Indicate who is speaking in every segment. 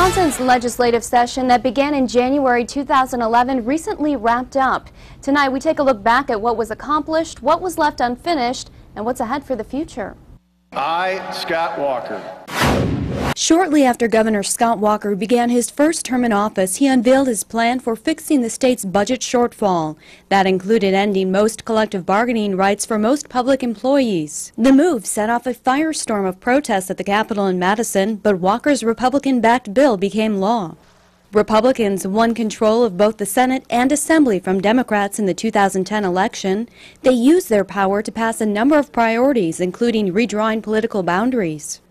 Speaker 1: Wisconsin's legislative session that began in January 2011 recently wrapped up. Tonight we take a look back at what was accomplished, what was left unfinished, and what's ahead for the future.
Speaker 2: I, Scott Walker.
Speaker 1: Shortly after Governor Scott Walker began his first term in office, he unveiled his plan for fixing the state's budget shortfall. That included ending most collective bargaining rights for most public employees. The move set off a firestorm of protests at the Capitol in Madison, but Walker's Republican-backed bill became law. Republicans won control of both the Senate and Assembly from Democrats in the 2010 election. They used their power to pass a number of priorities, including redrawing political boundaries.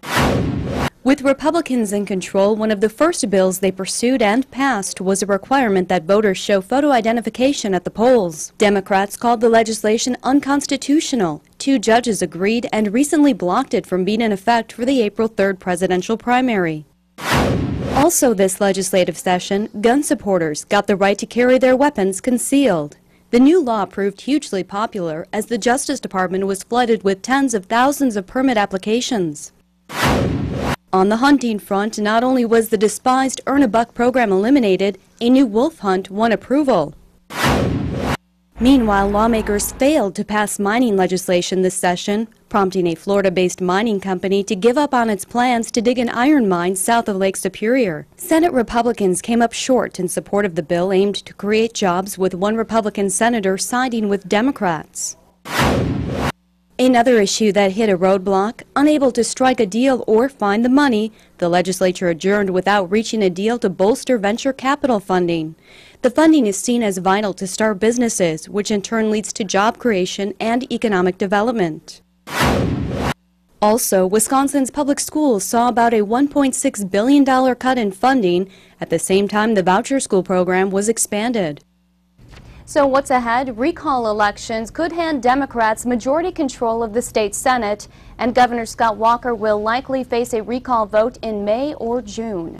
Speaker 1: With Republicans in control, one of the first bills they pursued and passed was a requirement that voters show photo identification at the polls. Democrats called the legislation unconstitutional. 2 judges agreed and recently blocked it from being in effect for the April 3rd presidential primary. Also this legislative session, gun supporters got the right to carry their weapons concealed. The new law proved hugely popular as the Justice Department was flooded with tens of thousands of permit applications. On the hunting front, not only was the despised Earn a Buck program eliminated, a new wolf hunt won approval. Meanwhile, lawmakers failed to pass mining legislation this session, prompting a Florida-based mining company to give up on its plans to dig an iron mine south of Lake Superior. Senate Republicans came up short in support of the bill aimed to create jobs, with one Republican senator siding with Democrats. Another issue that hit a roadblock, unable to strike a deal or find the money, the legislature adjourned without reaching a deal to bolster venture capital funding. The funding is seen as vital to start businesses, which in turn leads to job creation and economic development. Also, Wisconsin's public schools saw about a $1.6 billion cut in funding. At the same time, the voucher school program was expanded. So what's ahead? Recall elections could hand Democrats majority control of the state Senate, and Governor Scott Walker will likely face a recall vote in May or June.